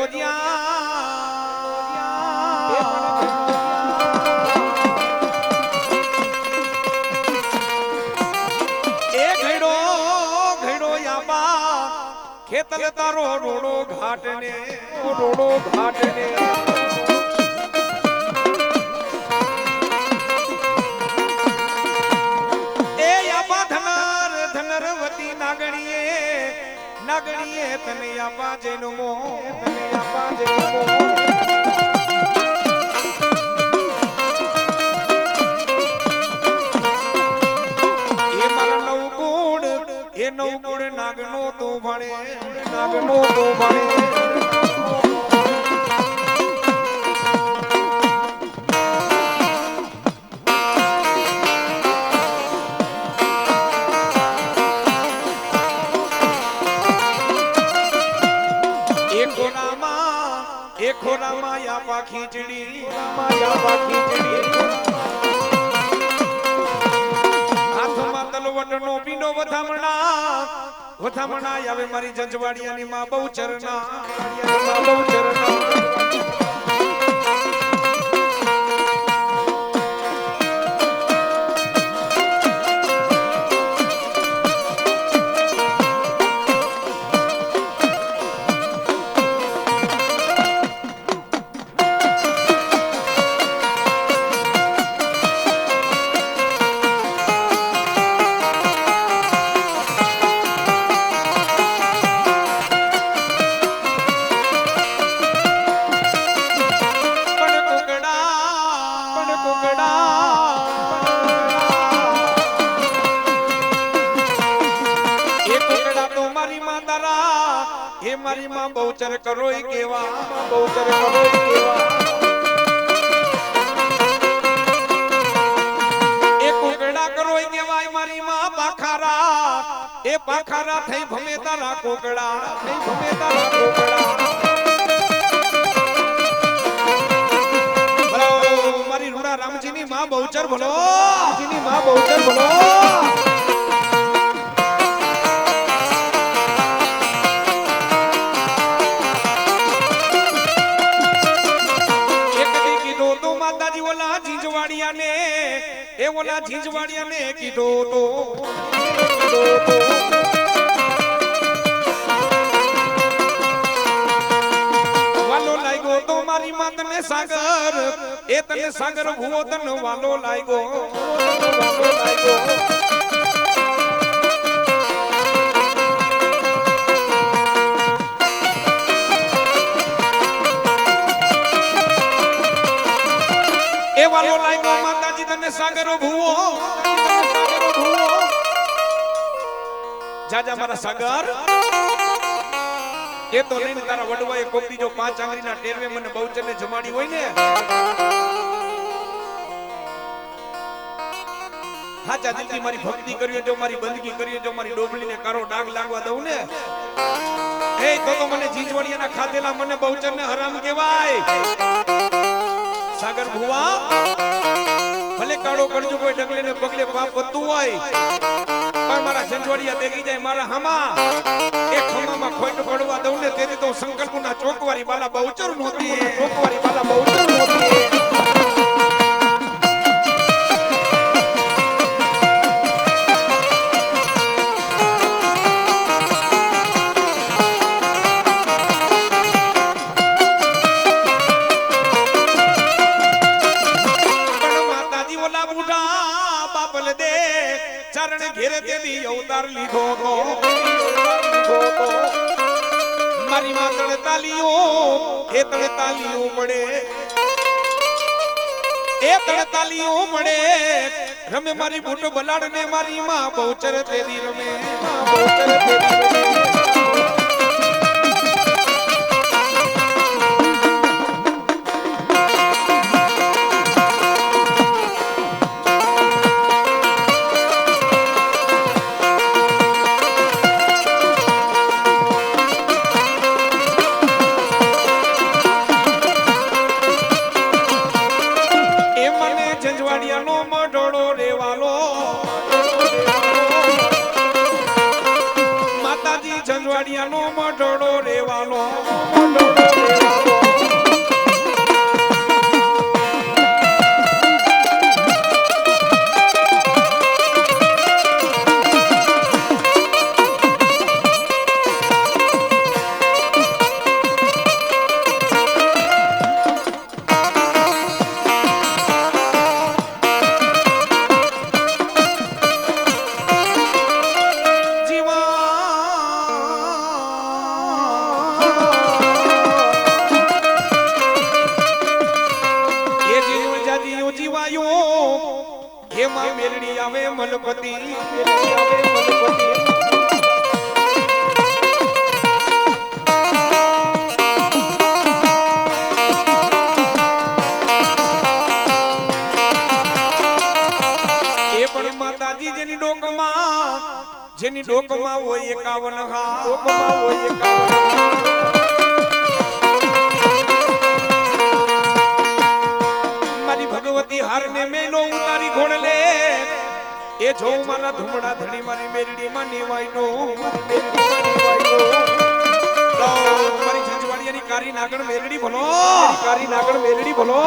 ઘડો ખેતર તારો રોડો ઘાટ ને એ યાબા ધનરવતી નાગણીએ તને યાબા જેનો મો નવગુણ નાગનો તો ભણે એક ખોરામાં યાપા ખીચડી વટનો પીંડો વધામણા આવે મારી જંજવાડિયાની માં બહુચરના મારી માં બહુચર કરોય કેવા એ કોકડા કરોય કેવાય મારી માં પાખારા થઈ ભમે તારા કોકડા મારી રૂડા રામજીની માં બહુચર બોલો ઓલા ઝીંઝવાડિયાને કીધો તો વાલો લાગ્યો તો મારી માં તને સાગર એ તને સાગર ભૂવો તને વાલો લાગ્યો એ વાલો લાગ્યો માતાજી તને સાગરો ભૂવો જાજા મારા સાગર એ તો લઈને તારા વડવાએ કોપી જો 5 આંગળીના ટેરવે મને બહુચરને જમાડી હોય ને હાચા દિલથી મારી ભક્તિ કર્યો જો મારી બંદગી કર્યો જો મારી ડોબલીને કારો ડાગ લાગવા દઉં ને એ તો મને જીંજવાડિયાના ખાધેલા મને બહુચરને હરામ કહેવાય સાગર ભુવા ભલે કાળો કરજો કોઈ ડગલે ને પગલે પાપ વધતું હોય પણ મારા જંજવાડિયા દેખી જાય મારા હામા એક ખમામાં ખોટ પડવા દઉં ને તેથી તો સંકલ્પના ચોકવારી બાલા બહુચર નહોતી ચરણ ઘેરે તેદી અવતાર લીધો તો મારી માં તળતાલીઓ એ તળતાલીઓ મળે રમે મારી બૂટ બલાડ ને મારી માં બહુચર તેદી રમે માતાજી જંજવાડિયાનો મઢડો રેવાલો આવે મલપતિ મેલડી આવે મલપતિ માતાજી જેની ડોકમાં હોય 51 હા ડોકમાં હોય 51 મારી ભગવતી હારને મેલો ઉતારી ઘોડલે એ જો મારા ધુમડા ધણી મારી મેરડી માં નીવાયનો તો મારી જંજવાડિયાની કારી નાગણ મેરડી ભલો કારી નાગણ મેરડી ભલો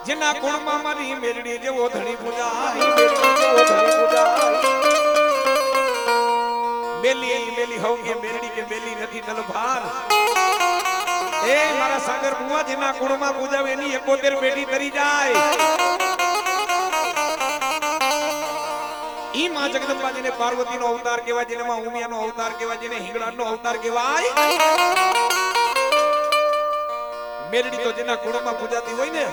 જેના કુળમાં મારી મેરડી જેવો ધણી પૂજાય મેલી હવ કે મેરડી કે મેલી નથી દલભાર એ મારા સાગર બુઆ જેના કુળમાં પૂજાવે એની 71 પેઢી તરી જાય ઈ માં જગદંબા જેને પાર્વતીનો અવતાર કહેવાય જેને માં ઉમિયાનો અવતાર કહેવાય જેને હિંગળાનો અવતાર કહેવાય મેરડી તો જેના કુળમાં પૂજાતી હોય ને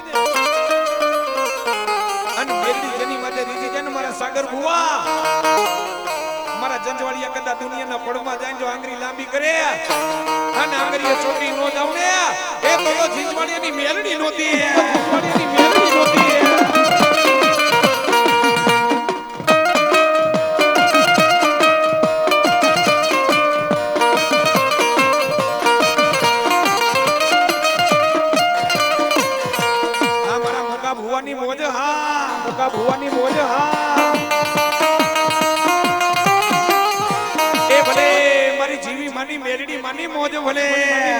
અને મેરડી જેની માટે રીજી છે ને મારા સાગર ભુવા મારા જંજવાડિયા કદા દુનિયાના પડમાં જાય જો આંગળી લાંબી કરે અને આંગળીએ ચોટી નો જાવ ને એ તો જંજવાડિયાની મેરડી નોતી જંજવાડિયાની મેરડી નોતી ભુવાની મોજ હા એ ભલે મારી જીવી માની મેરડી માની મોજ ભલે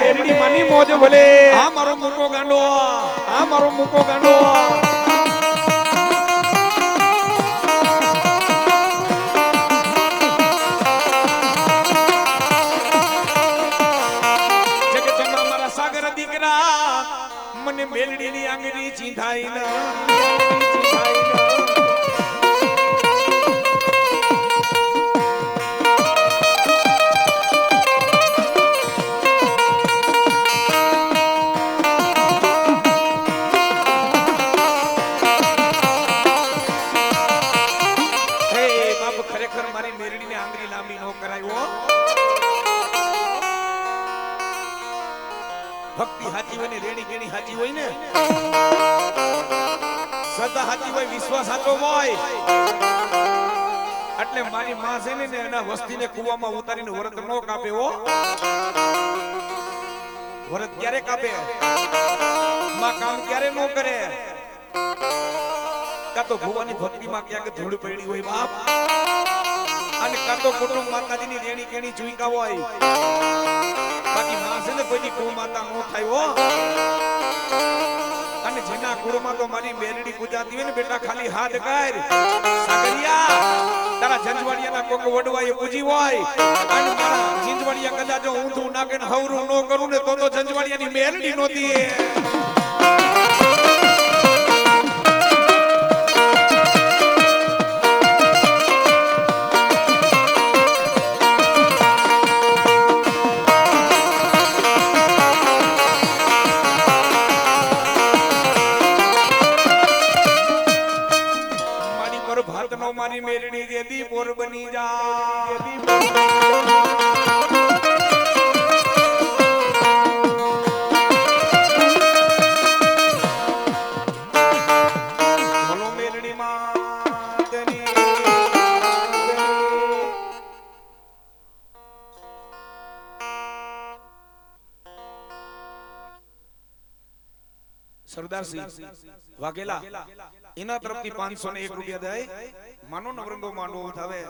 મેરડી માની મોજ ભલે હા મારો મૂકો ગાંડો હા મારો મૂકો ગાંડો જગતના મારા સાગર દીકરા મને મેરડીની આંગળી ચીંધાઈ ના ભક્તિ સાચી હોય ને રેડી કેણી સાચી હોય ને શ્રદ્ધા સાચી હોય વિશ્વાસ સાચો હોય એટલે મારી માં છે ને એના વસ્તીને કુવામાં ઉતારીને વ્રત નો કાપે હો વ્રત ક્યારે કાપે માં કામ ક્યારે નો કરે કા તો ભુવાની ભક્તિમાં ક્યાંક ધૂળ પડી હોય બાપ અને કા તો કુટુંબ માતાજીની રેણી કેણી ચૂઈકા હોય બાકી માસે ને કોઈ કુળ માતા નો થાય હો અને જેના કુળમાં તો મારી મેરડી પૂજાતી હોય ને બેટા ખાલી હાથ કર સાગરિયા તારા જંજવાડિયાના કોક વડવાએ પૂજી હોય અને મારા જંજવાડિયા કદાચ જો ઊંધું નાકે ને હવરું નો કરું ને તો જંજવાડિયાની મેરડી નોતી મારી મેરડી દેદી પોર બની જા બોલો મેરડી માતની સરદારસિંહ વાઘેલા એના તરફથી 501 રૂપિયા દે માનો નવરંગો માનો થાવે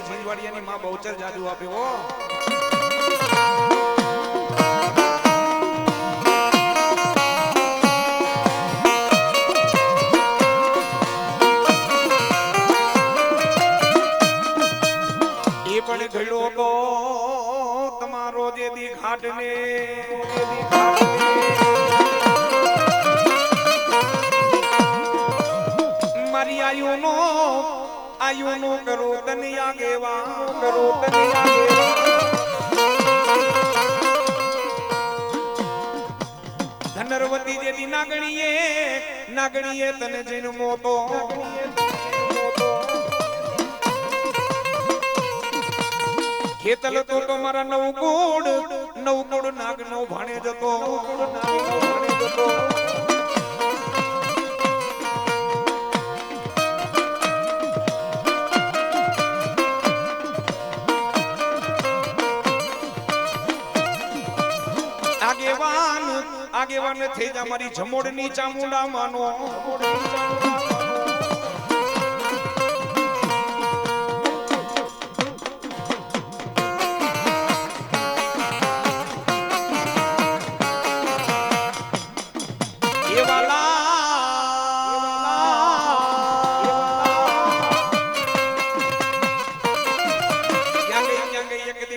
મારી જીંજવાડિયાની માં બહુચર જાદુ આપે હો. એ પણ ઘડો તો તમારો જે દી ઘાટને મારી આયુનો કરો તને આગેવા કરો તને ધનરવતી જેવી નાગણીએ તને જન્મો તો ખેતલ તો મારા નવગુણ નાગ નો ભાણે જતો આગેવાન થઈ જા મારી જમોડની ચામુંડા માનો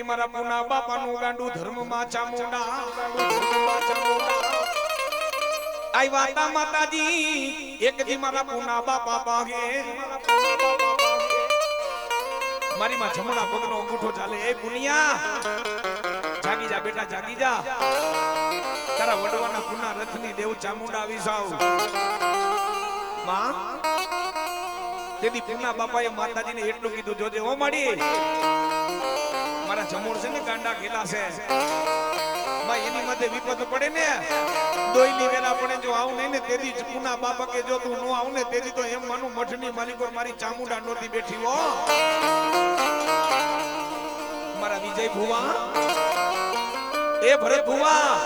મારા પુના બાપાનું ગાંડું ધર્મમાં ચામુંડા આઈ વાતા માતાજી એક દી મારા પુના બાપા પાગે મારી માં જમણા પગનો અંગૂઠો ચાલે એ પુનિયા જાગી જા બેટા જાગી જા તારા વડવાના પુના રથની દેવ ચામુંડા આવી જાવ માં તેદી પુના બાપાએ માતાજીને એટલું કીધું જોજે ઓ માડી મારા જમોડ છે ને ગાંડા ગેલા છે માં એની મધ્ય વિપત પડે ને દોઈલી વેલા પડે જો આવ નહીં ને તેદી જ પુના બાપા કે જો તું નો આવ ને તેદી તો એમ માનું મઠની માલિકો મારી ચામુંડા નોતી બેઠી હો મારા વિજય ભુવા એ ભરત ભુવા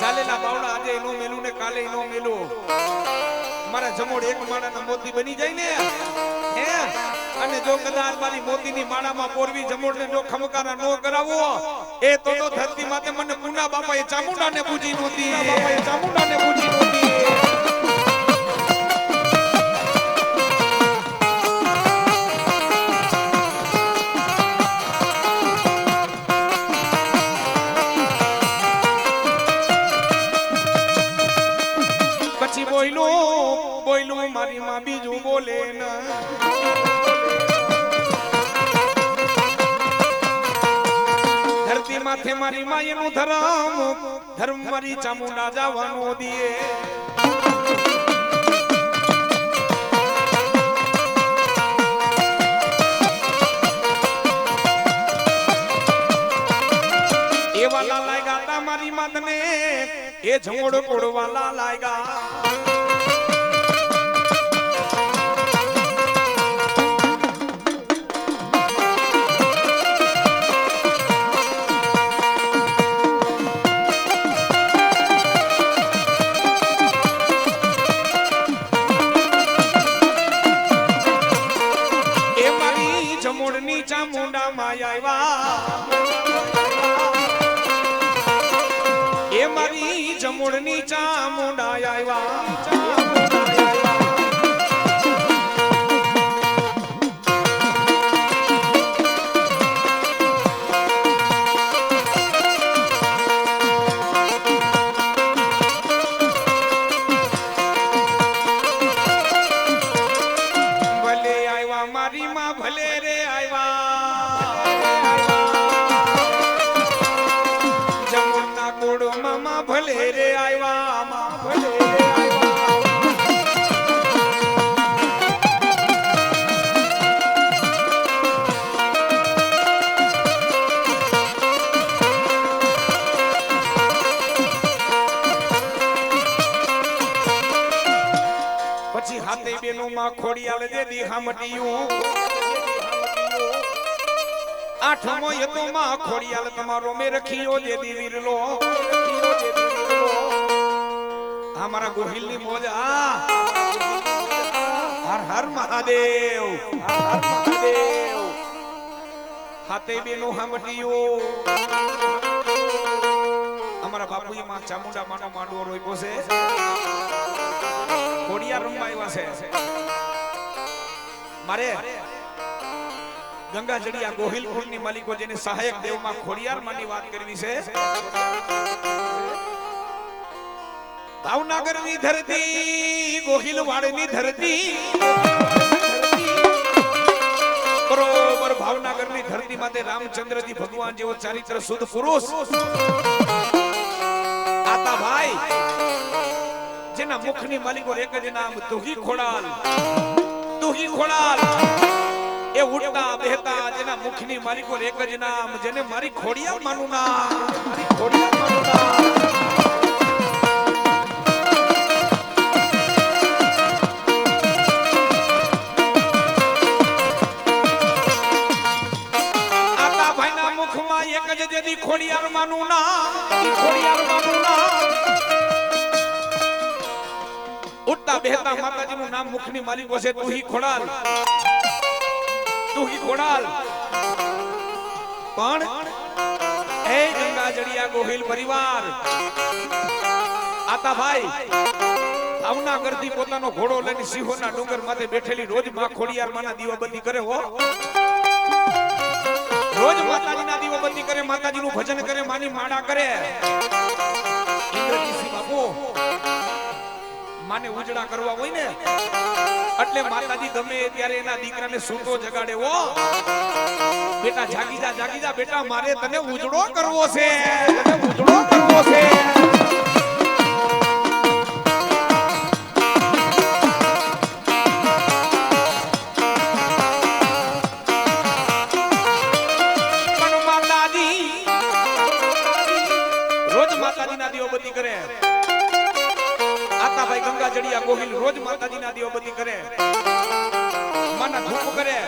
ચાલેલા બાવડા આજે એનો મેલું ને કાલે એનો મેલું મારા જમોડ એક માળાના મોતી બની જાય ને હે અને જો કદાચ મારી મોતીની માળામાં પોરવી જમોડને જો ખમકારા નો કરાવો એ તો ધરતી માતે મને પુના બાપાએ ચામુંડાને પૂજી નોતી પછી બોયલું મારી માં બીજું બોલે ના માથે મારી માયનું ધર્મ મારી ચામુંડા જવાનો દીએ એવા લાયગા તા મારી માતને એ જમોડ કોડવાલા લાયગા ચામુંડા માયા એ મારી જમોડની ચામુંડા આવ્યા ભલે આવ્યા મારી માં ભલે રે ભલે રે આવ્યા માં ભલે રે પછી હાથે બેનો માં ખોડિયાલ દે દી હામટીયું આઠમો યતો માં ખોડિયાલ તમારો મે રખિયો જે દી વીરલો हमारा गोहिल नी मोजा हर हर महादेव હાથે બેનો હામટીયો અમારા બાપુએ માં ચામુંડા માનો માંડવો રોપ્યો છે ખોડિયાર રમવા આવ્યા છે મારે ગંગા જડિયા ગોહિલ કુળની માલિકો જેને સહાયક દેવમાં ખોડિયાર માની વાત કરવી છે ભાવનગરની ધરતી ગોહિલ વાડની ધરતી બરોબર ભાવનગરની ધરતી માતે રામચંદ્રજી ભગવાન જેવો ચારિત્ર શુદ્ધ પુરુષ આતા ભાઈ જેના મુખની માલિકો એક જ નામ તુહી ખોડાલ એ ઉડતા બેહતા જેના મુખની માલિકો એક જ નામ જેને મારી ખોડિયાર માનું નામ મારી ખોડિયાર માનું નામ ખોડિયાર માનું નામ ઉડતા બેહતા માતાજીનું નામ મુખની માલિકો છે તુહી ખોડાલ પણ એ ગંગા જડિયા ગોહિલ પરિવાર આતા ભાઈ ભાવનગરથી પોતાનો ઘોડો લઈને સિંહોના ડુંગર માથે બેઠેલી રોજ માં ખોડિયાર માના દીવાબત્તી કરે હો રોજ માતાજીના દીવાબત્તી કરે માતાજીનું ભજન કરે માની માળા કરે ઇન્દ્રજીત બાપુ માને ઉજડા કરવા હોય ને એટલે માતાજી ગમે ત્યારે એના દીકરાને સૂતો જગાડે હો બેટા જાગી જા બેટા મારે તને ઉજડો કરવો છે જડિયા ગોહિલ રોજ માતાજીના દીવાબત્તી કરે માના ધૂપ કરે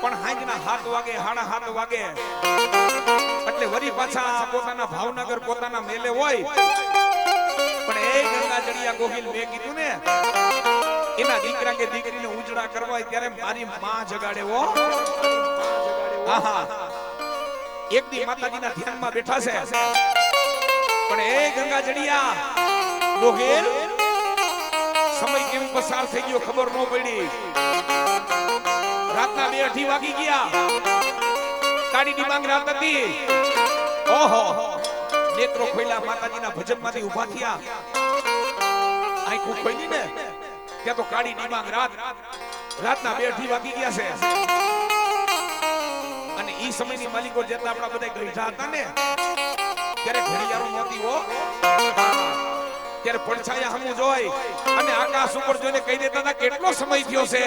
પણ હાંજના 7 વાગે 7:30 વાગે એટલે વરી પાછા પોતાના ભાવનગર પોતાના મેલે હોય પણ એ ગંગા જડિયા ગોહિલ મે કીધું ને એના દીકરા કે દીકરીને ઉજડા કરવા ત્યારે મારી માં જગાડે હો આહા એક દી માતાજીના ધ્યાનમાં બેઠા છે પણ એ ગંગા જડિયા ગોહિલ સમય કેમ પસાર થઈ ગયો ખબર ન પડી રાતના 2:30 વાગી ગયા કાળી ડિબાંગ રાત હતી ઓહો નેત્રો ખોઈલા માતાજીના ભજનમાંથી ઊભા થયા આંખો ખોઈલી ને ત્યાં તો કાળી ડિબાંગ રાતના 2:30 વાગી ગયા છે અને ઈ સમયની માલિકો જેટલા આપણા બધા ગઈઢા હતા ને ત્યારે ઘડિયાળો નહોતી હો ત્યારે પડછાયા હમુ જોઈ અને આકાશ ઉપર જોઈને કહી દેતા હતા કેટલો સમય થયો છે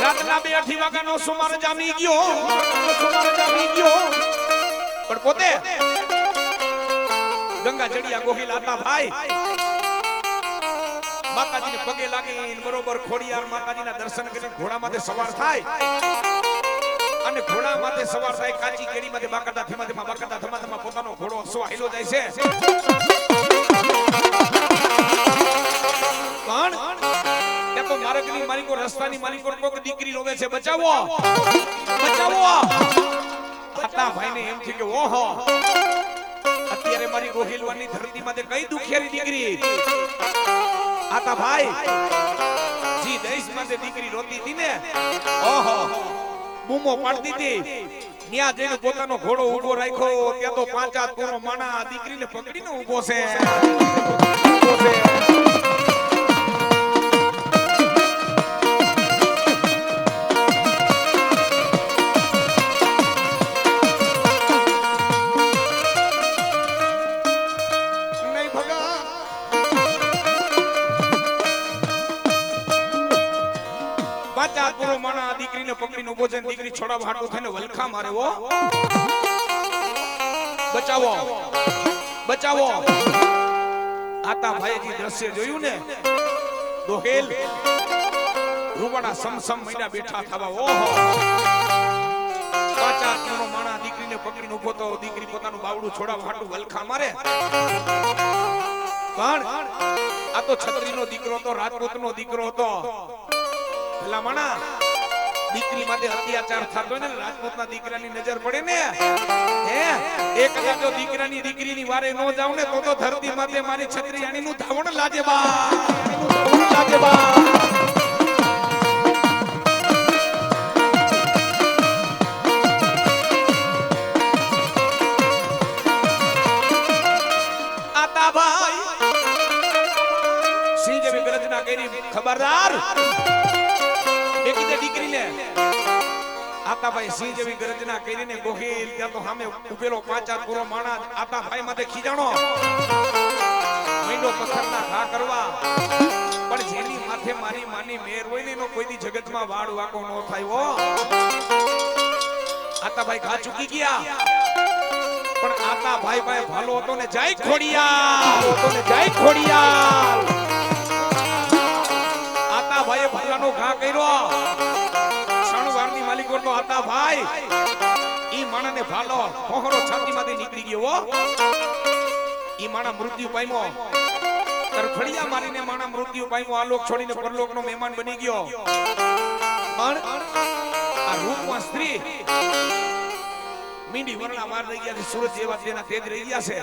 રાતના 2:30 વાગ્યાનો સુમાર જામી ગયો પણ પોતે ગંગા જડિયા ગોહિલ આતા ભાઈ માતાજીને પગે લાગી બરોબર ખોડિયાર માતાજીના દર્શન કરીને ઘોડામાંથી સવાર થાય અને ઘોડામાંથી સવાર થાય કાચી કેડીમાંથી બાકડા થમાથમા પોતાનો ઘોડો હસવા જાય છે પણ તે તો માર્ગની માલિકો રસ્તાની માલિકો કોક દીકરી રોવે છે બચાવો આતા ભાઈને એમ છે કે ઓહો અત્યારે મારી ગોહિલવાની ધરતીમાંથી કઈ દુખિયારી દીકરી આતા ભાઈ જી દેશ માટે દીકરી રોતી હતી ને ઓહો બૂમો પાડતી હતી ન્યા જઈને પોતાનો ઘોડો ઊભો રાખ્યો ત્યાં તો 5 કોનો માણા દીકરીને પકડીને ઊભો છે દીકરીને પકડીને ઉભો છે દીકરી છોડાવ હાટો થઈને વલખા મારે હો બચાવો આતા ભાઈજી દ્રશ્ય જોયું ને દોહેલ રૂવાડા સમસમ મહિના બેઠા થવા ઓહો 5 માણા દીકરીને પકડીને ઉભો તો દીકરી પોતાનું બાવડું બાવડું છોડાવવા હાટુ વલખા મારે પણ આ તો છત્રીનો દીકરો હતો, રાજપૂતનો દીકરો હતો. ભલા માણા દીકરી માટે અત્યાચાર થતો ને રાજપૂતના દીકરાની નજર પડે ને હે એક જો દીકરાની દીકરીની વારે નો જાવ ને તો ધરતી માથે મારી છત્રી આણીનું ધાવણ લાગે બા, લાગે બા. આતા ભાઈ સિંહ જેવી ગર્જના કરી, ખબરદાર દીકરીને આતાભાઈ સિંહ જેવી ગર્જના કરીને ગોહિલ ત્યાં તો સામે ઉભેલો પાંચા પૂરો માણસ આતાભાઈ માટે ખીજાણો મીંડો પથ્થરના ઘા કરવા. પણ જેની માથે મારી માની મેર હોય ને એનો કોઈ દી જગતમાં વાળ વાકો ન થાય હો. આતાભાઈ ઘા ચૂકી ગયા પણ આતાભાઈ ભાઈ ભાલો હતો ને જય ખોડિયાર, જય ખોડિયાર. આતાભાઈએ ભાલાનો ઘા કર્યો. સણવારની માલિકો તો આતાભાઈ ઈ માણાને ભાલો હોહરો છાતીમાંથી નીકળી ગયો હો. ઈ માણા મૃત્યુ પામ્યો. તરફડિયા મારીને માણા મૃત્યુ પામ્યો. આ લોક છોડીને પરલોકનો મહેમાન બની ગયો. પણ આ રૂપમાં સ્ત્રી મીંડી વરણા વાર રહી ગયા છે, સૂરજ જેવા તેના તેજ રહી ગયા છે.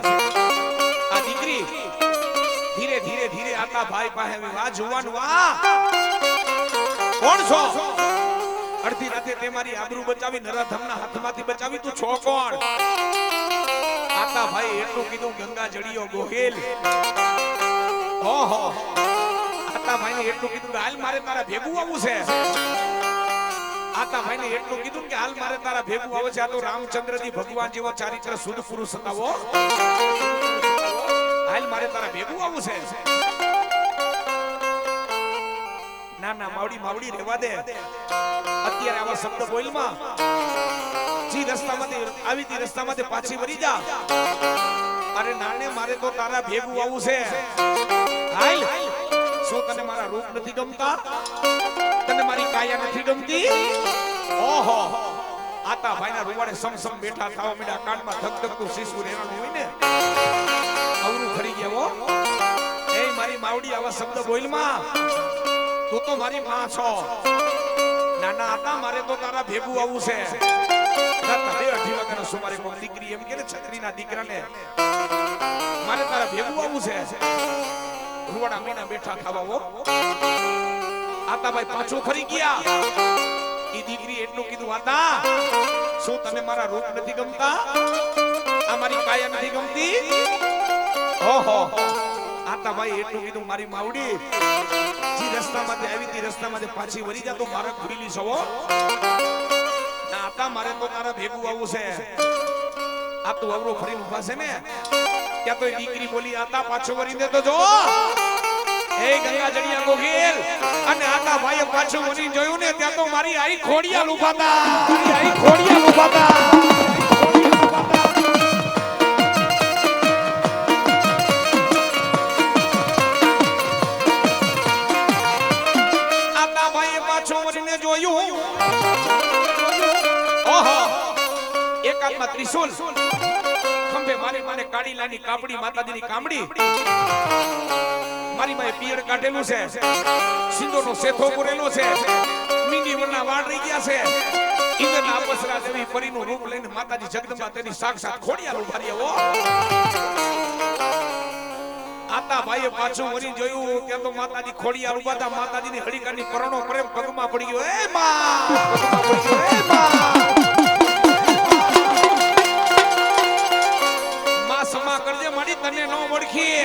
આ દીકરી ધીરે ધીરે ધીરે આતાભાઈ પાસે વાહ જોવાનું, વાહ કોણ છો? અડધી રાતે તે મારી આબરૂ બચાવી નરાધમના હાથમાંથી બચાવી, તું છો કોણ? આતાભાઈ એટલું કીધું, ગંગા જડિયો ગોહિલ. ઓહો આતાભાઈને એટલું કીધું કે હાલ મારે તારા ભેગું આવવું છે. આતાભાઈને એટલું કીધું કે હાલ મારે તારા ભેગું આવે છે. આ તો રામચંદ્રજી ભગવાન જેવો ચારિત્ર શુદ્ધ પુરુષ હતા હો. હાલ મારે તારા ભેગું આવવું છે. ના ના માવડી માવડી રહેવા દે. અત્યારે આવા શબ્દ બોલમાં જી રસ્તામાંથી આવી તી રસ્તામાંથી પાછી વળી જા. અરે નાને મારે તો તારા ભેગું આવવું છે. હાલ શું તને મારા રૂપ નથી ગમતા? તને મારી કાયા નથી ગમતી? ઓહો આતાભાઈના રૂવાડે સમસમ બેઠા થાવા મીડા, કાનમાં ધગધગતું શીશુ રેવાનું હોય ને અવરું ખરી ગયા હો. એ મારી માવડી આવા શબ્દ બોલમાં, તું તો મારી માં છો. નાના આતા મારે તો તારા ભેગું આવવું છે. રાતના 2-2:30 વાગ્યાનો સુમારે કોઈ દીકરી એમ કે ને છત્રીના દીકરાને મારે તારા ભેગું આવવું છે. રૂવાડા મીના બેઠા થાવા હો. આતાભાઈ પાછો ફરી ગયા. ઈ દીકરી એટલું કીધું, આતા શું તને મારા રૂપ નથી ગમતા? આ મારી કાયા નથી ગમતી? ઓહો આતાભાઈ એટલું કીધું, મારી માવડી જી રસ્તામાંથી આવી તી રસ્તામાંથી પાછી વળી જા, તો મારે ભૂલી છો. ના આતા મારે તો તારા ભેગું આવવું છે. આ તું અવરો ફરી ઉભા છે ને ત્યાં તો દીકરી બોલી, આતા પાછો વળી દે તો જો. એ ગંગા જડિયા ગોહિલ અને આતાભાઈએ પાછું વળી જોયું ને ત્યાં તો મારી આઈ ખોડિયાલ ઉભા હતા. મારી આઈ ખોડિયાલ ઉભા હતા. ત્રિશુલ ખંભે મારી માને કાડીલાની કાપડી માતાજીની કામડી મારી માએ પિયર કાઢેલું છે. સિંદૂરનો સેથો પૂરેલો છે. મીંડી વરના વાળ રહી ગયા છે. ઇન્દ્રના અપસરા દેવી પરીનું રૂપ લઈને માતાજી જગદંબા તેની સાક્ષાત ખોડિયાલ ઉભા રહ્યા હો. આતાભાઈએ પાછું વળી જોયું ત્યાં તો માતાજી ખોડિયાલ ઉભા હતા. માતાજીની હડીકાની પરણો પ્રેમ પગમાં પડી ગયો. એ માં પગમાં પડી ગયો. એ માં સમા કરજે માડી તને ન ઓળખી.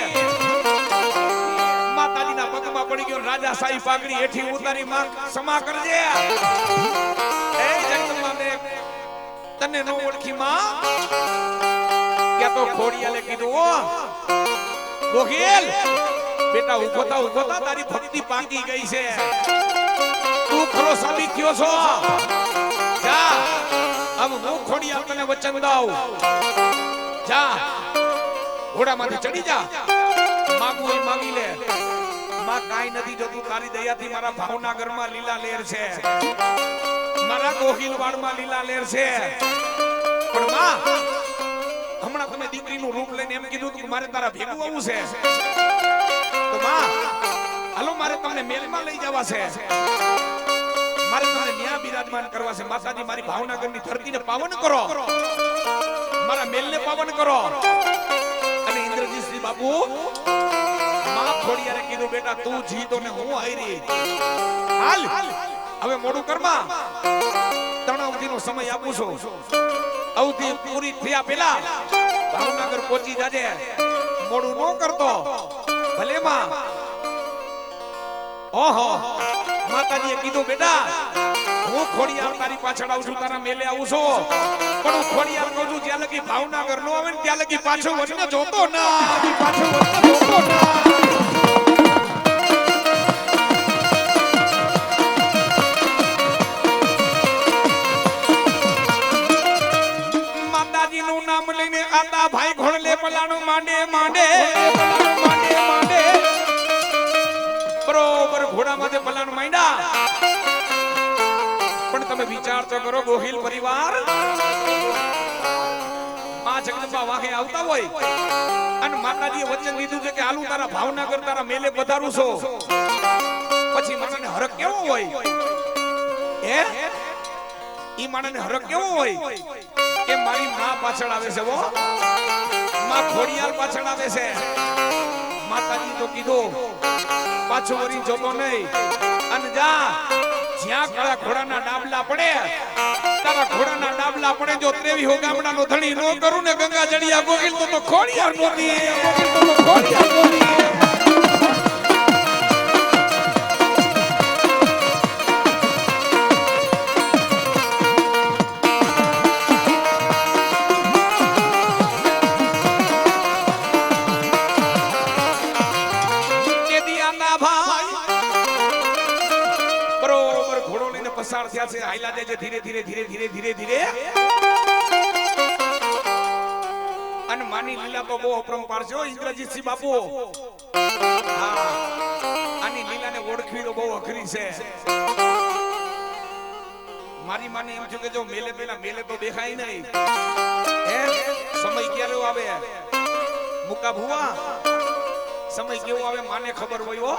માતાજીના પગમાં પડી ગયો. રાજા સાઈ પાઘડી હેઠી ઉતારી માં સમા કરજે. એ જગદંબા ને તને ન ઓળખી માં. ક્યાં તો ખોડિયાલે કીધું, ઓ ગોહિલ બેટા ઉભો થા તારી ભક્તિ પાકી ગઈ છે. તું ખરો સાબિત થયો છો. જા હવે હું ખોડિયાલ તને વચન દઉં. જા ઘોડામાંથી ચડી જા. માગું એ માગી લે. માં કાઈ નથી જોતું. તારી દયાથી મારા ભાવનગરમાં લીલા લેર છે. મારા ગોહિલ વાડમાં લીલા લેર છે. પણ માં હમણાં તમે દીકરીનું રૂપ લઈને એમ કીધું કે મારે તારા ભેગું આવવું છે, તો માં હાલો મારે તમને મેલમાં લઈ જવા છે, મારે તમને ન્યા બિરાજમાન કરવા છે. માતાજી મારી ભાવનગરની ધરતીને પાવન કરો, મારા મેલને પાવન કરો. અને ઇન્દ્રજીતસિંહ બાપુ માં ખોડિયારે કીધું બેટા તું જીતો ને હું હારી, હાલ હવે મોડું કરમાં, ત્રણ અવધિનો સમય આપું છું. અવધિ પૂરી થયા પહેલા ભાવનગર પહોંચી જાજે, મોડું ન કરતો ભલે માં. ઓહો માતાજીએ કીધું બેટા હું ખોડિયાર તારી પાછળ આવું છું, તારા મેલે આવું છું, પણ હું ખોડિયાર કહું છું જ્યાં લગી ભાવનગર નો આવે ને ત્યાં લગી પાછો વળીને જોતો ના, પાછો વળીને જોતો ના. માતાજીનું નામ લઈને આતા ભાઈ ઘોડલે પલાણું માંડે માંડે માંડે માંડે બરોબર ઘોડામાં પલાણ માંડ્યા. પણ તમે વિચાર તો કરો ગોહિલ પરિવાર માં જગદંબા વાહે આવતા હોય અને માતાજીએ વચન દીધું છે કે હાલું તારા ભાવનગર તારા મેલે પધારું છો, પછી મને હરખ કેવો હોય હે, ઈ માણસને હરખ કેવો હોય કે મારી માં પાછળ આવે છે, વો માં ખોડિયાર પાછળ આવે છે. માતાજી તો કીધું પાછો વળી જોતો નહીં, અને જા જ્યાં કાળા ઘોડાના ડાબલા પડે તારા ઘોડાના ડાબલા પડે, જો 23 ગામડાનો ધણી નો કરું ને ગંગા જડિયા ગોગીલ તો ખોડિયાર નોતી, ગોગીલ તો ખોડિયાર નોતી. પસાર થયા છે, હાઈલા જાય ધીરે ધીરે ધીરે ધીરે ધીરે ધીરે. અને માની લીલા તો બહુ અપરંપાર છે ઇન્દ્રજીતસિંહ બાપુ. હા આની લીલાને ઓળખવી તો બહુ અઘરી છે. મારી માને એમ થયું કે જો મેલે પેલા મેલે તો દેખાય નહીં, સમય ક્યારે આવે મુકા ભુવા, સમય કેવો આવે માને ખબર હોય હો.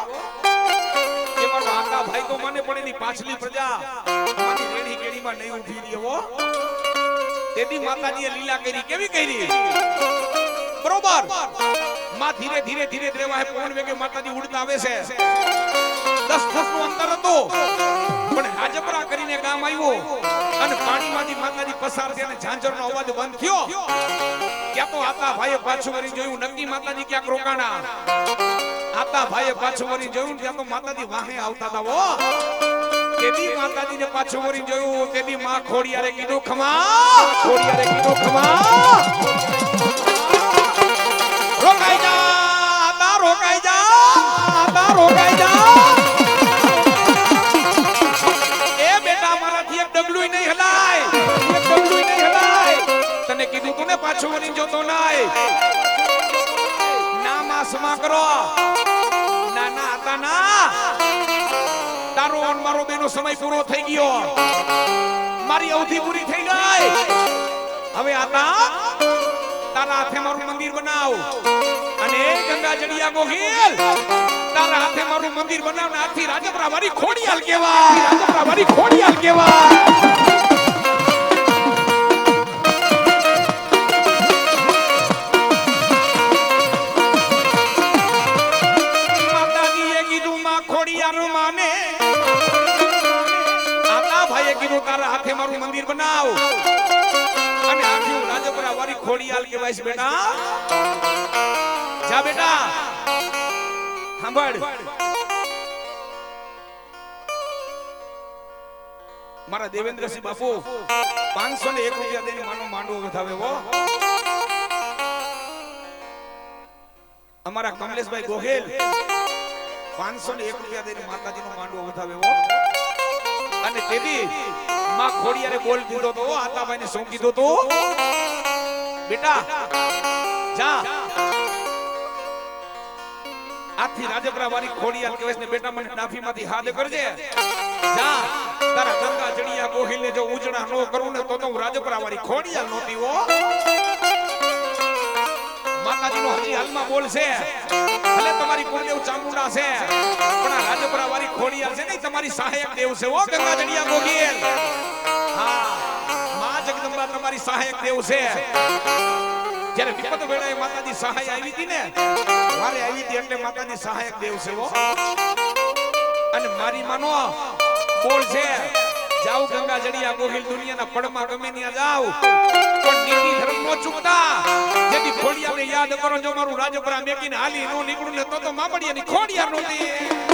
ભાઈ તો મને પણ એની પાછલી પ્રજા મારી રેડી કેડીમાં નહીં ઊભી રહી હો. તેથી માતાજીએ લીલા કરી, કેવી કરી બરોબર. માં ધીરે ધીરે ધીરે દેવાય પવન વેગે માતાજી ઉડતા આવે છે. 10 ફૂટનું અંતર હતું પણ હાજપરા કરીને ગામ આવ્યો અને પાણીમાંથી માતાજી પસાર થયા અને ઝાંઝરનો અવાજ બંધ થયો. ક્યાં તો આતા ભાઈએ પાછું વળી જોયું, નક્કી માતાજી ક્યાંક રોકાણા. આતા ભાઈએ પાછું વળી જોયું ત્યાં તો માતાજી વાહે આવતા હતા હો. તેથી માતાજીને પાછું વળી જોયું, તેથી માં ખોડિયારે કીધું ખમા, ખોડિયારે કીધું ખમા, રોકાઈ જા આતા, રોકાઈ જા આતા, રોકાઈ જા. એ બેટા મારાથી એક ડગલું નહીં હલાય, એક ડગલું નહીં હલાય. તને કીધું તું ને પાછું વળી જોતો નહીં, ના માસમાં કરો તારો અને મારો બેનો સમય પૂરો થઈ ગયો, મારી અવધિ પૂરી થઈ ગઈ. હવે આતા તારા હાથે મારું મંદિર બનાવ અને ગંગા જડિયા ગોહિલ તારા હાથે મારું મંદિર બનાવ ને આથી રાજપરા વાળી ખોડિયાલ કહેવાય, રાજપરા વાળી ખોડિયાલ કહેવાય. તારા હાથે મારું મંદિર બનાવ અને આખી રાજપરા વાળી ખોડિયાલ કહેવાય છે બેટા. જા બેટા સાંભળ, મારા દેવેન્દ્રસિંહ બાપુ 501 રૂપિયા દઈને માનો માંડવો વધાવે હો. અમારા કમલેશભાઈ ગોહેલ 501 રૂપિયા દઈને માતાજીનો માંડવો વધાવે હો. અને તેથી માં ખોડિયારે બોલ દીધો તો આતાભાઈને શું કીધું તો બેટા જા આથી રાજપરા વાળી ખોડિયાર કહેવાય ને બેટા મને ડાફીમાંથી હાથ કરજે. જા તારા ગંગા જડિયા ગોહિલને જો ઉજળા નો કરું ને તો હું રાજપરા વાળી ખોડિયાર નોતી હો. માતાજીનો હજી હાલમાં બોલ છે ભલે તમારી કુળદેવ ચામુંડા છે પણ આ રાજપરા વાળી ખોડિયાર છે ને તમારી સહાયક દેવ છે ઓ ગંગાજળિયા ગોગીલ હા માં જગદંબા તમારી સહાયક દેવ છે જ્યારે વિપત વેળાએ માતાજી સહાય આવી હતી ને વારે આવી હતી એટલે માતાજી સહાયક દેવ છે ઓ અને મારી માનો બોલ છે જાવ ગંગાજળિયા ગોહિલ દુનિયાના પડમાં ગમે ત્યાં જાવ પણ નીતિ ધર્મ નો ચૂકતા જેથી ખોડિયાને યાદ કરો જો મારું રાજપરા મેકીને હાલી નો નીકળું ને તો મામડિયાની ખોડિયાર નોતી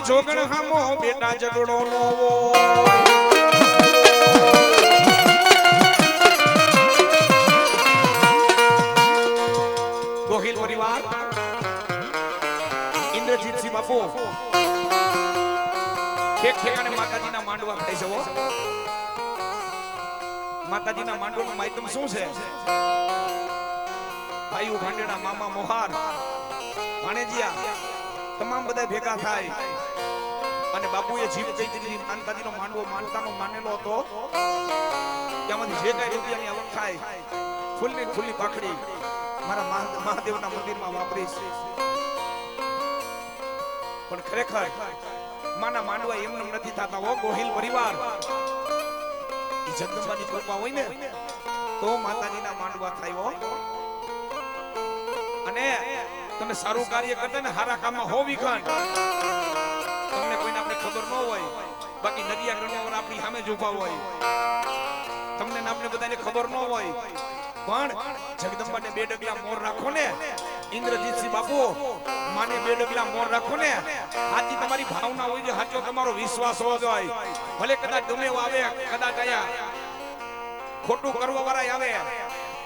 જોગણ હામો બેટા ઝઘડો નો ગોહિલ પરિવાર ઇન્દ્રજીતસિંહ બાપુ એક ઠેકાણે માતાજીના માંડવા ખાઈ જવો માતાજીના માંડવાનું માયતમ શું છે ભાઈઓ ભાંડેડા મામા મોહાર ભાણેજિયા તમામ બધા ભેગા થાય અને બાપુએ જીવ કહી દીધી માતાજીનો માંડવો માનતાનો માનેલો હતો ત્યાંમાંથી જે કઈ રૂપિયાની આવક થાય ફૂલની ફૂલની પાખડી મારા મહાદેવના મંદિરમાં વાપરીશ પણ ખરેખર માના માંડવા એમને નથી થતા હો ગોહિલ પરિવાર જગદંબાની કૃપા હોય ને તો માતાજીના માંડવા થાય હો અને તમે સારું કાર્ય કરતા ને હારા કામમાં હો વિખંડ તમને કોઈને આપણે ખબર ન હોય બાકી નદિયા ગણવા આપણી સામે જ ઊભા હોય તમને ને આપણે બધાને ખબર ન હોય પણ જગદંબાને બે ડગલા મોર રાખો ને ઇન્દ્રજીતસિંહ બાપુ માને બે ડગલા મોર રાખો ને આજી તમારી ભાવના હોય છે સાચો તમારો વિશ્વાસ હોવો જોઈએ ભલે કદાચ ગમે આવે કદાચ આયા ખોટું કરવા વાળા આવે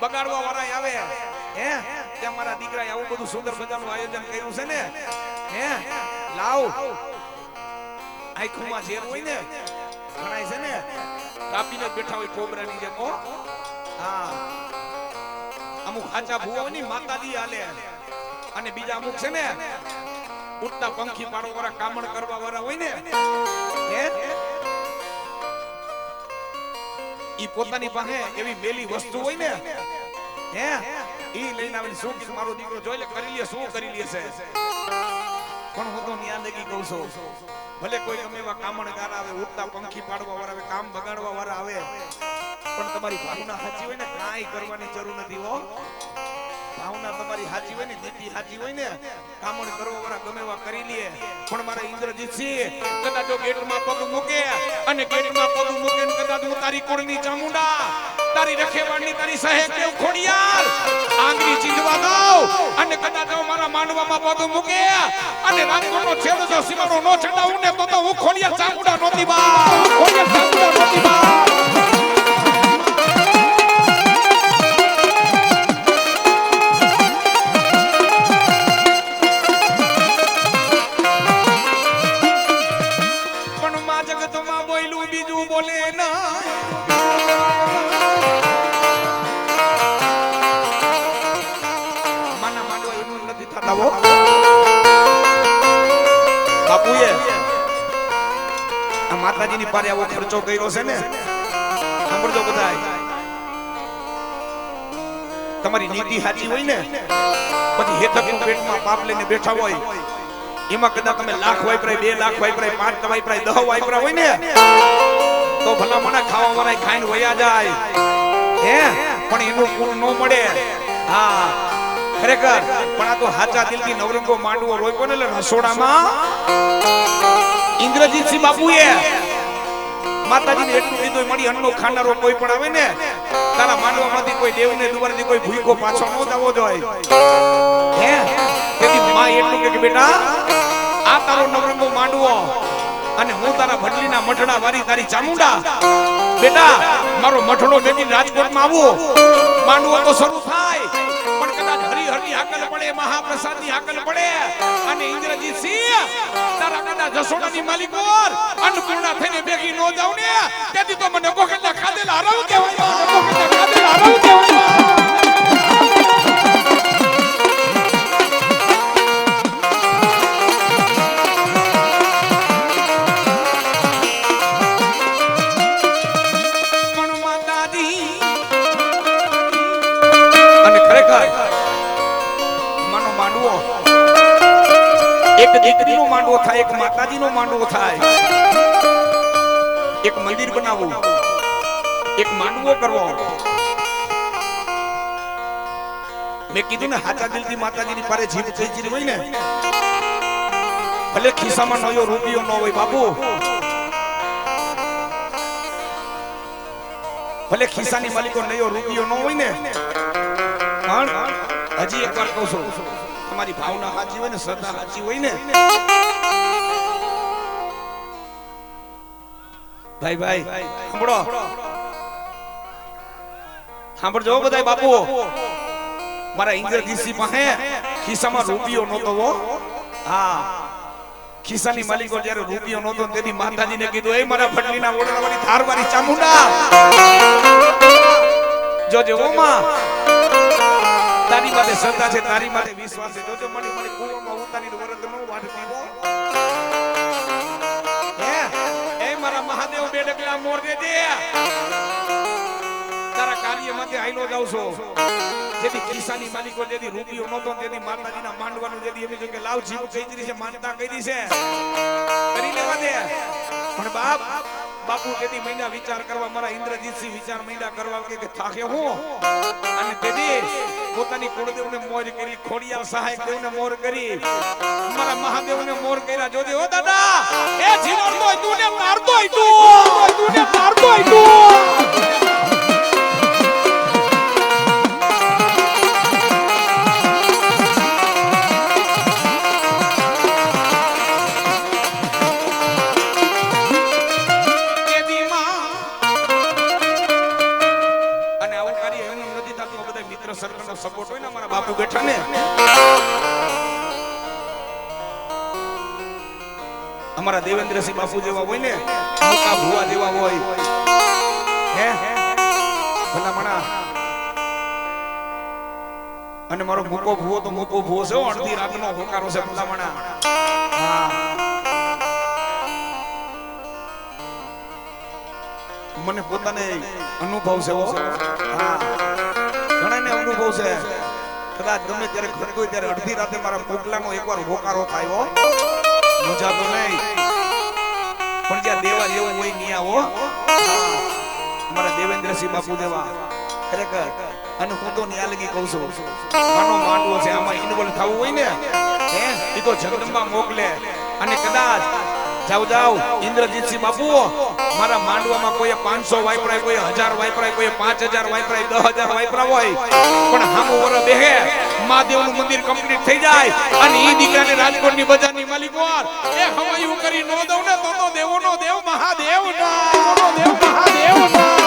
બગાડવા વાળા આવે હે કે મારા દીકરાએ આવું બધું સુંદર મજાનું આયોજન કર્યું છે ને હે લાવ આંખોમાં ઝેર હોય ને ઘણાય છે ને કાપીને બેઠા હોય કોબરાની જેમ હા અમુક હાચા ભૂવાની માતાજી હાલે અને બીજા અમુક છે ને ઉડતા પંખી પાડો વાળા કામણ કરવા વાળા હોય ને હે ઈ પોતાની પાસે એવી મેલી વસ્તુ હોય ને હે ઈ લઈને આવીને શું કે મારો દીકરો જોઈ લે કરી લે શું કરી લે છે પણ હું તો ન્યાદગી કહું છું ભલે કોઈ ગમે એવા કામણગાર આવે ઉડતા પંખી પાડવા વાળા આવે કામ બગાડવા વાળા આવે પણ તમારી ભાવના સાચી હોય ને કાંઈ કરવાની જરૂર નથી હો ભાવના તમારી સાચી હોય ને નીતિ સાચી હોય ને કામણ કરવા વાળા ગમે એવા કરી લે પણ મારા ઇન્દ્રજીતસિંહ કદાચ જો ગેટમાં પગ મૂકે અને ગેટમાં પગ મૂકે ને કદાચ હું તારી કુળની ચામુંડા તારી રખેવાળની તારી સહેજ દેવ ખોડિયાર આંગળી ચીંધવા દઉં અને કદાચ મારા માંડવામાં પગ મૂકે અને રાજકોટનો છેડો જો સીમારો નો ચડાવું ને તો હું ખોડિયાર ચામુંડા નોતી બા ખોડિયાર ચામુંડા નોતી બા બાપુએ આ માતાજીની પાસે આવો ખર્ચો કર્યો છે ને સાંભળજો બધા તમારી નીતિ સાચી હોય ને પછી હેતકનું પેટમાં પાપ લઈને બેઠા હોય એમાં કદાચ તમે લાખ વાપરાય 2 લાખ વાપરાય 5 વાપરાય 10 વાપરા હોય ને તો ભલા મને ખાવા વાળા ખાઈને વયા જાય હે પણ એનું પૂરું ન મળે હા ખરેખર પણ આ તો હાચા દિલથી નવરંગો માંડવો રોક્યો ને એટલે રસોડામાં ઇન્દ્રજીતસિંહ બાપુએ માતાજીને એટલું કીધું મળી અન્નો ખાનારો કોઈ પણ આવે ને તારા માંડવામાંથી કોઈ દેવને દુવારથી કોઈ ભૂખો પાછો ન જવો જોઈએ હે તેથી માં એટલું કે બેટા આ તારો નવરંગો માંડવો અને હું તારા ભડલીના મઠડા વારી તારી ચામુંડા બેટા મારો મઠડો જેથી રાજકોટમાં આવું માંડવો તો શરૂ થાય પણ કદાચ હરિહરની હાકલ પડે મહાપ્રસાદની હાકલ પડે અને ઇન્દ્રજીત સિંહ તારા કદાચ જસોડાની માલિકોર અન્નપૂર્ણા થઈને ભેગી નો જાવ ને તેથી તો મને ગોખલા ખાધેલા હરાવ કહેવાય ગોખલા ખાધેલા હરાવ કહેવાય એક દીકરીનો માંડવો થાય એક માતાજીનો માંડવો થાય એક મંદિર બનાવવું એક માંડવો કરવો મેં કીધું ને હાચા દિલથી માતાજીની પાસે જીભ થઈ હોય ને ભલે ખિસ્સામાં નયો રૂપિયો ન હોય બાપુ ભલે ખિસ્સાની માલિકો નયો રૂપિયો ન હોય ને પણ હજી એકવાર કહું છું તમારી ભાવના સાચી હોય ને શ્રદ્ધા સાચી હોય ને ભાઈ ભાઈ સાંભળો સાંભળજો બધાય બાપુ મારા ઇન્દ્રજીતસિંહ પાસે ખિસ્સામાં રૂપિયો નહોતો હો હા ખિસ્સાની માલિકો જ્યારે રૂપિયો નહોતો તેની માતાજીને કીધું એ મારા ભડલીના ઓળખાવાની ધારવાળી ચામુંડા જોજો ઓ માં તારી માટે શ્રદ્ધા છે તારી માટે વિશ્વાસ છે જોજો મને કુવામાં ઉતારીને વરદ નો વાડ પીવો એ મારા મહાદેવ બે ડગલા મોર દે દે તારા કાર્ય માટે આઈલો જાવ છો જેથી ખિસ્સાની માલિકો જેથી રૂપિયો નહોતો તેની માતાજીના માંડવાનું જેથી એમ કે લાવ જીવ કઈ છે માનતા કરી છે કરી લેવા દે પણ બાપુ તેથી મહિના વિચાર કરવા મારા ઇન્દ્રજીતસિંહ વિચાર મહિના કરવા કે થાકે હું અને તેથી પોતાની કુળદેવને મોર કરી ખોડિયાર સહાયક દેવને મોર કરી મારા મહાદેવને મોર કર્યા જોજે ઓ દાદા એ જીવનનો તુને મારતોય તુને મારતોય તું સપોર્ટ હોય ને મારા બાપુ બેઠા ને અમારા દેવેન્દ્રસિંહ બાપુ જેવા હોય ને મોટા ભુવા જેવા હોય હે ભલા મણા અને મારો મોકો ભુવો તો મોકો ભુવો છે અડધી રાતનો હોકારો છે ભલા મણા હા મને પોતાને અનુભવ છે હા ઘણાને અનુભવ છે કદાચ ગમે ત્યારે ઘર કોઈ ત્યારે અડધી રાતે મારા પોકલાનો એકવાર હોકારો થાય મજા તો નહીં પણ જ્યાં દેવા જેવું હોય નહીં આવો મારા દેવેન્દ્રસિંહ બાપુ દેવા ખરેખર અને હું તો ન્યાલગી કહું છું માનો માંડવો છે આમાં ઇન્વોલ્વ થવું હોય ને એ તો જગદંબા મોકલે અને કદાચ જાવ ઇન્દ્રજીતસિંહ બાપુ મારા માંડવામાં કોઈ 500 વાપરાય કોઈ 1000 વાપરાય કોઈ 5000 વાપરાય 10000 વાપરા હોય પણ હામો વર બેહે મહાદેવનું મંદિર કમ્પ્લીટ થઈ જાય અને ઈ દીકરાને રાજકોટની બજારની માલિકોર એ હવાયું કરી નો દઉં ને તો દેવોનો દેવ મહાદેવ ના દેવ મહાદેવ ના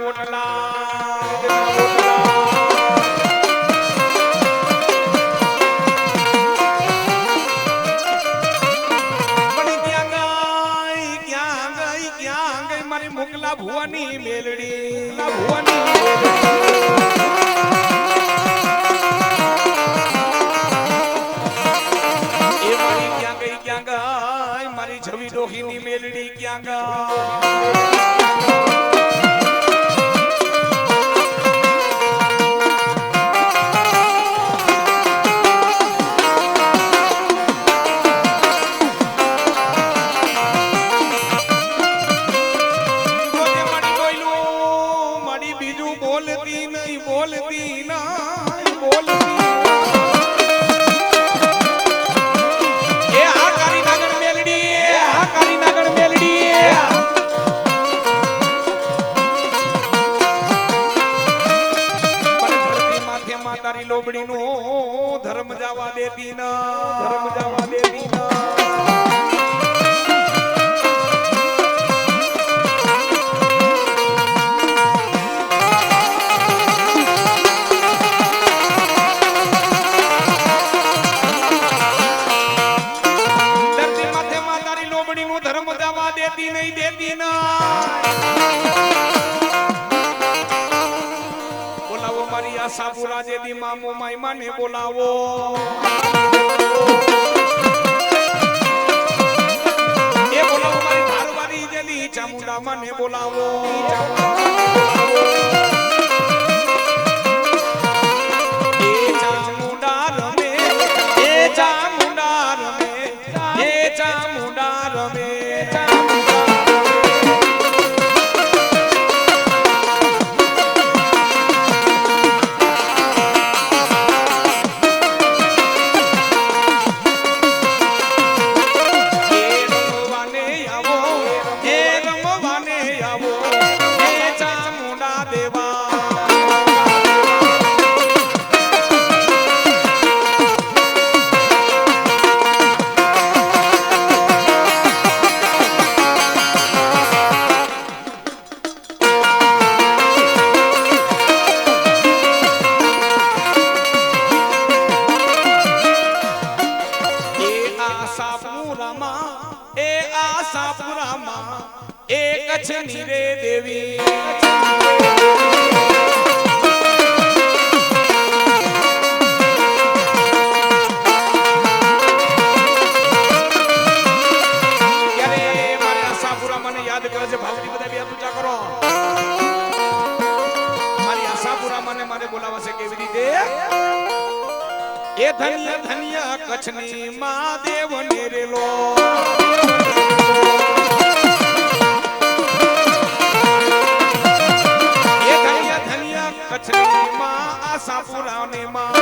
ઓટલા ના બોલતી એ આ કારી નાગણ મેલડી આ કારી નાગણ મેલડી પણ ધરતી માથે માતારી લોબડી નો ધર્મ જવા દેતી ના ધર્મ જવા દેતી ના સાપુરા જેદી મામો માઈમા ને બોલાવો એ બોલાવો મારી ધારવાડી જેદી ચામુંડા મને બોલાવો એ ચામુંડા રમે એ ચામુંડા રમે એ ચામુંડા રમે કચ્છની રે દેવી યાદ કરે છે ભાવની બધા બે પૂજા કરો મારી આશાપુરા મને મારે બોલાવા છે કેવી રીતે એ ધન્ય ધન્ય કચ્છની માં દેવ નેરેલો એ ધન્ય ધન્ય કચ્છની માં આશાપુરા ને માં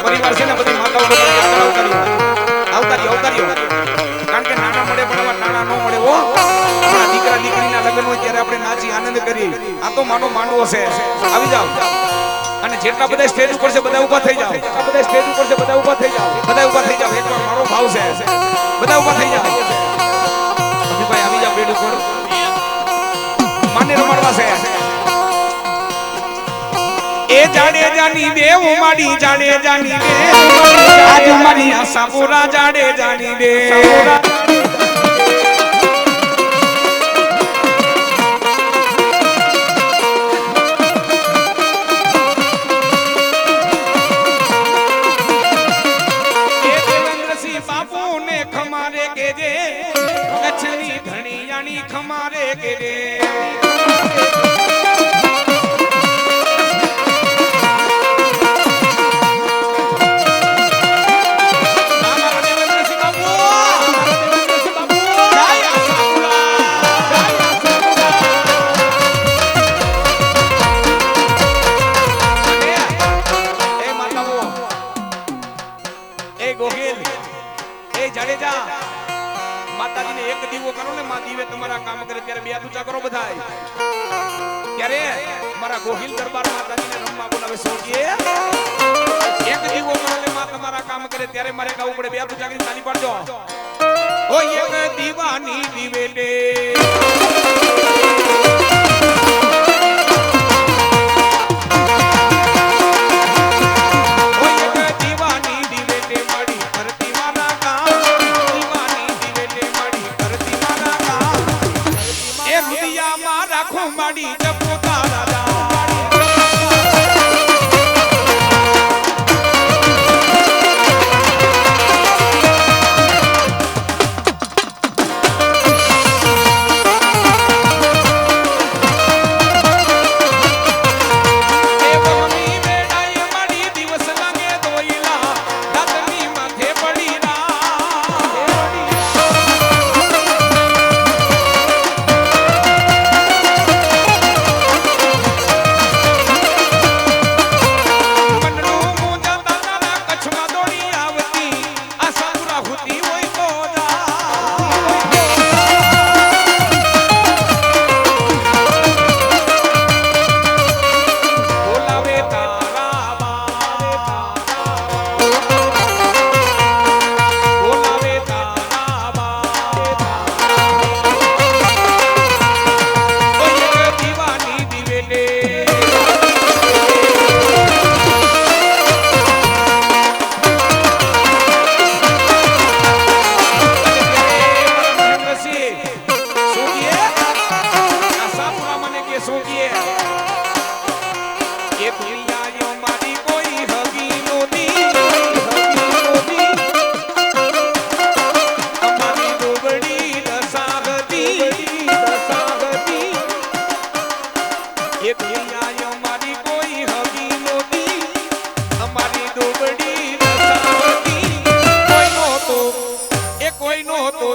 પરિવાર છે ને બધી માતાઓ અવતારીઓ કારણ કે નાના મળે પણ નાના ન મળે હો આપણા દીકરા દીકરીના લગ્ન હોય ત્યારે આપણે નાચી આનંદ કરી આ તો માનો માંડવો છે આવી જાવ અને જેટલા બધા સ્ટેજ ઉપર છે બધા ઊભા થઈ જાવ બધા સ્ટેજ ઉપર છે બધા ઊભા થઈ જાવ બધા ઊભા થઈ જાવ એકવાર મારો ભાવ છે બધા ઊભા થઈ જાવ ભાઈ આવી જાવ બેડ ઉપર માને રમાડવા છે એ જાડેજાની દેવ માડી જાડેજાની દેવ આજ મારી આશાપુરા જાડેજાની દેવ એ દેવેન્દ્રસિંહ બાપુ ને ખમારે કે જે કચ્છની ધણીયાની ખમારે કે જે માતાજીને એક દીવો કરો ને માં દીવે તમારા કામ કરે ત્યારે બે પૂજા કરો બધાય ત્યારે મારા ગોહિલ દરબાર માતાજીને રમવા બોલાવે સોજીએ એક દીવો કરો ને માં તમારા કામ કરે ત્યારે મારે ગાવું પડે બે પૂજા કરી તાલી પાડજો ઓ એક દીવાની દીવેલે માડી જપોતા રાજા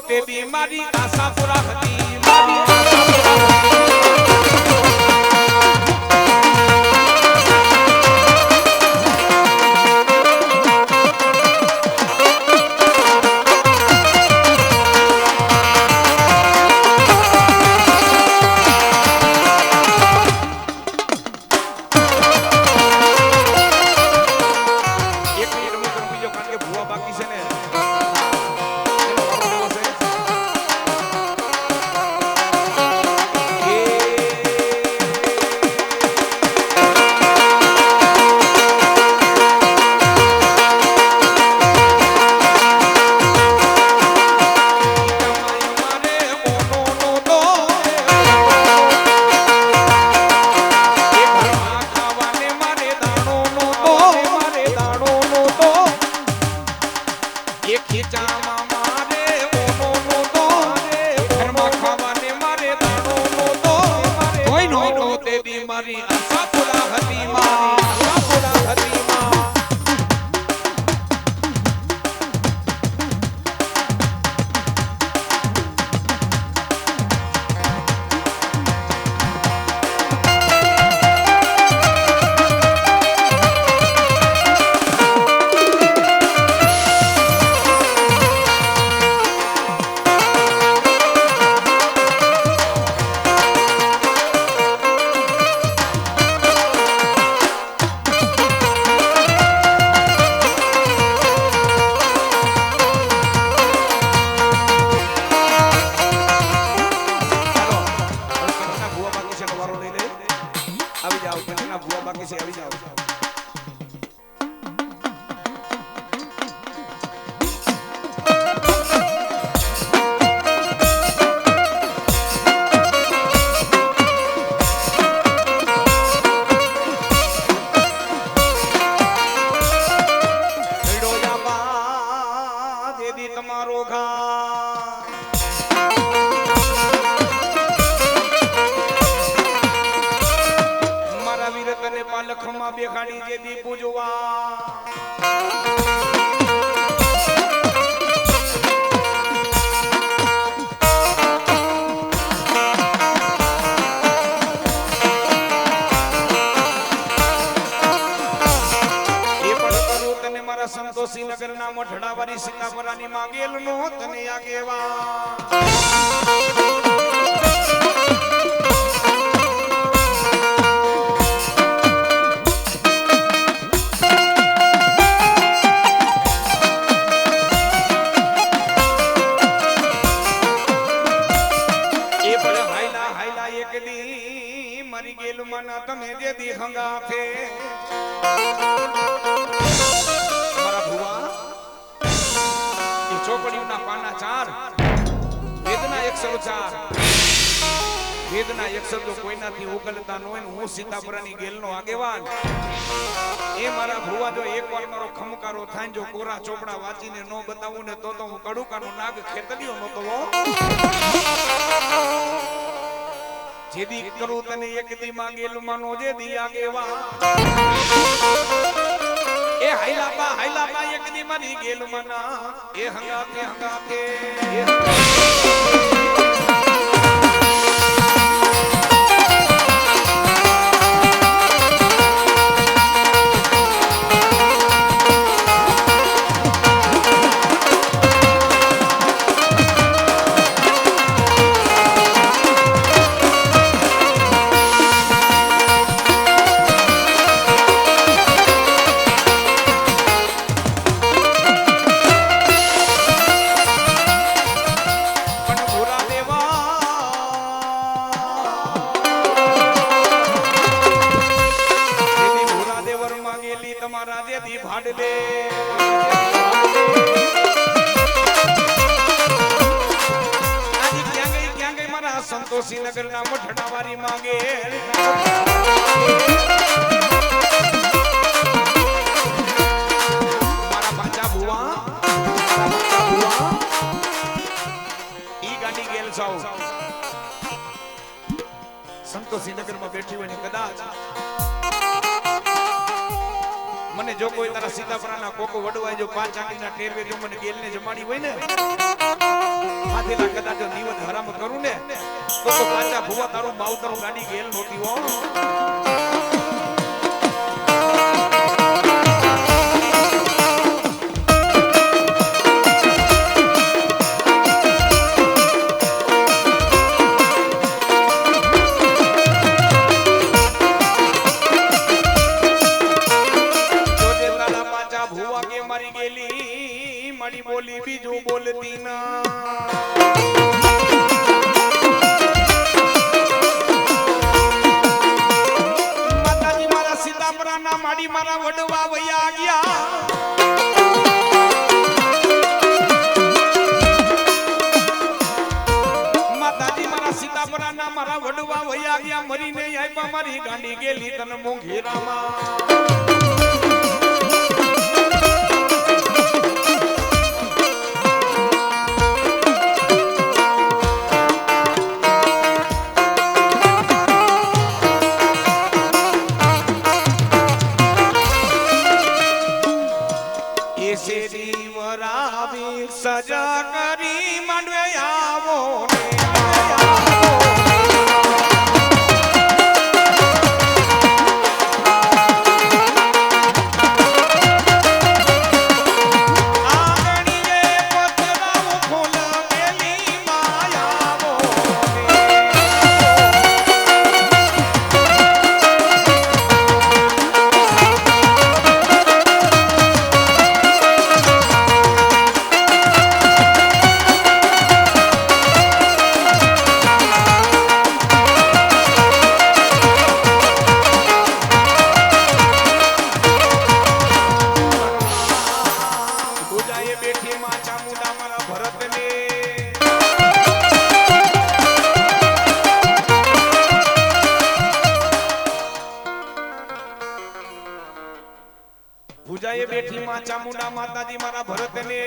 તે દી મારી આશા પૂરા હતી મારી આશા પૂરા લખમાં બેખાડી જે દી પૂજવા સંતોષી નગર ના મઠડાવાળી સીતાપરાની માંગેલ નો તને આગેવા એ ભલે હાઈલા હાઈલા એક દી મરી ગયેલ મના તમે જે દી હંગાફે ચોપડીના પાના 4 વેદના 104 વેદના 100 કોઈનાથી ઉકલતા ન હોય ને હું સીતાપરાની ગેલનો આગેવાન એ મારા ભુવા જો એકવાર મારો ખમકારો થાય જો કોરા ચોપડા વાંચીને ન બતાવું ને તો હું કડુકાનો નાગ ખેતડીઓ નતો જેદી કરું તને એક દી માં ગેલ માનો જે દી આગેવાન એ હાઈલાબા એક દી મારી ગેલ મના એ હંગાતે હંગાતે સંતોષી નગર ના મઠડાવાળી માંગે મારા બાચા ભુવા ઈ ગાડી ગેલ સૌ સંતોષી નગર માં બેઠી હોય ને કદાચ મને જો કોઈ તારા સીતાપરાના કોકો વડવાય જો 5 આંગળીના ટેરવે જો મને ગેલ ને જમાડી હોય ને ખાધેલા કદાચ જો નિવત હરામ કરું ને તો પાછા ભુવા તારું માવતરું ગાડી ગેલ નહોતી હો. બોલી બીજું બોલતી ના માતાજી મારા સીતાપરા ના માડી મારા વડવા વયા ગયા. માતાજી મારા સીતાપરા ના મારા વડવા વયા ગયા મરીને આપ્યા મારી ગાંડી ગેલી તન મોંઘેરામાં. સજા કરી માંડવે આવો ભુજાએ બેઠી માં ચામુંડા માતાજી મારા ભરતને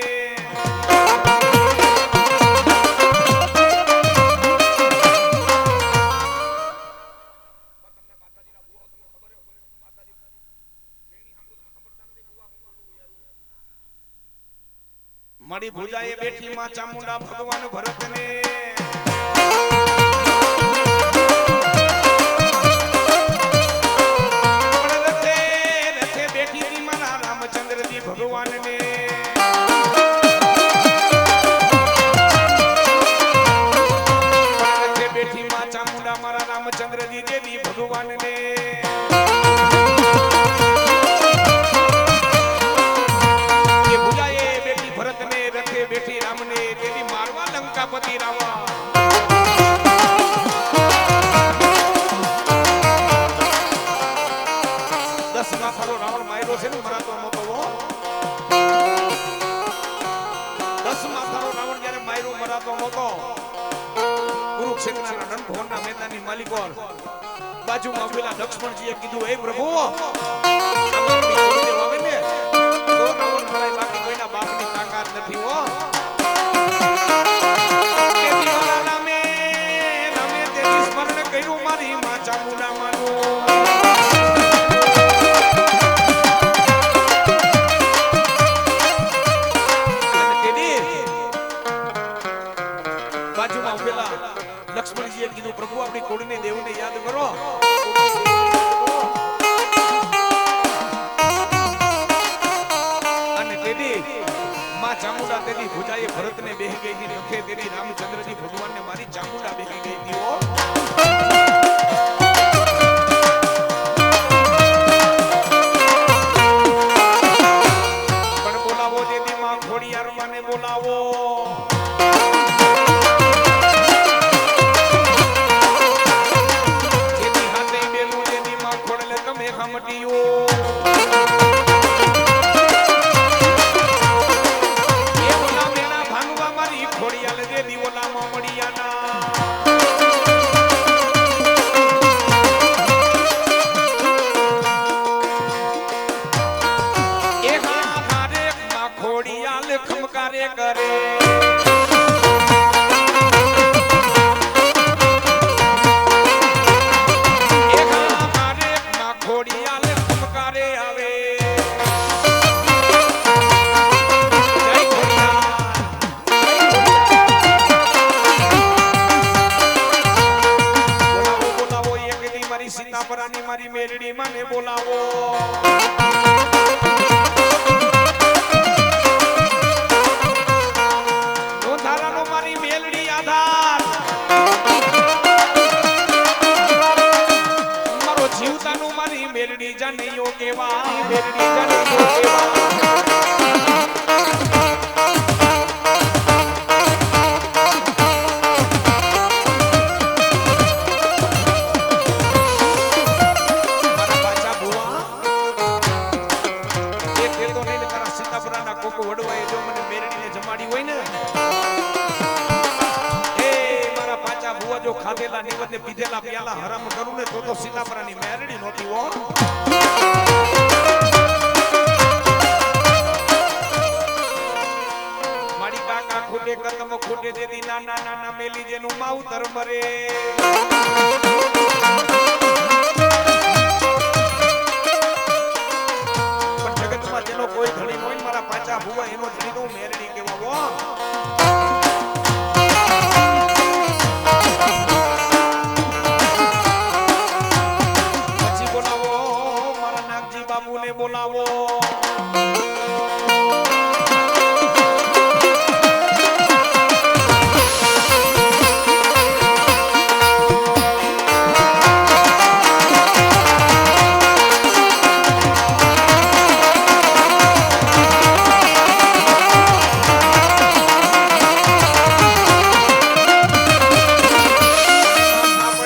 મારી ભુજાએ બેઠી માં ચામુંડા ભગવાન ભરતને ભગવાન ને બેઠી માં ચામુંડા મારા રામચંદ્રજી દેવી ભગવાન ને ભુજાએ બેઠી ભરત ને રથે બેઠી રામ ને દેવી મારવા લંકાપતિ રાવા. દસ માથાનો રાવણ માર્યો છે ને મારા તો મોટો કુરુક્ષેત્રના રણભવનના મેદાનની માલિકો બાજુમાં પેલા લક્ષ્મણજીએ કીધું હે પ્રભુ આવે ને તો રાવણ મરાય બાકી કોઈના બાપની તાકાત નથી હો. રામે તેની સ્મરણ કર્યું મારી માં ચામુંડા માનું લક્ષ્મણજીએ કીધું પ્રભુ આપણી કોડીને દેવને યાદ કરો. અને તેદી માં ચામુંડા તેદી ભુજાએ ભરતને બેહી ગઈ હતી રથે તેદી રામચંદ્રજી ભગવાનને મારી ચામુંડા બેહી ગઈ હતી હો. પણ બોલાવો તેદી માં ખોડિયાર માને બોલાવો. ખમકારે કરે મેરડી જાણી કેવા કોકો વડવાએ જો મને મેરડીને જમાડી હોય ને એ મારા પાછા ભુવા જો ખાધેલા નિવદ ને પીધેલા પ્યાલા હરામ કરું ને તો સીતાપરાની મેરડી નહોતી હો મારી કાકા ખોટે કદમ ખોટે દેદી નાના નાના મેલી જેનું માવતર મરે જેનો કોઈ ધણી હોય મારા પાછા ભુવા એનો ધણી તો મેરડી કેવો પછી બોલાવો મારા નાગજી બાબુને બોલાવો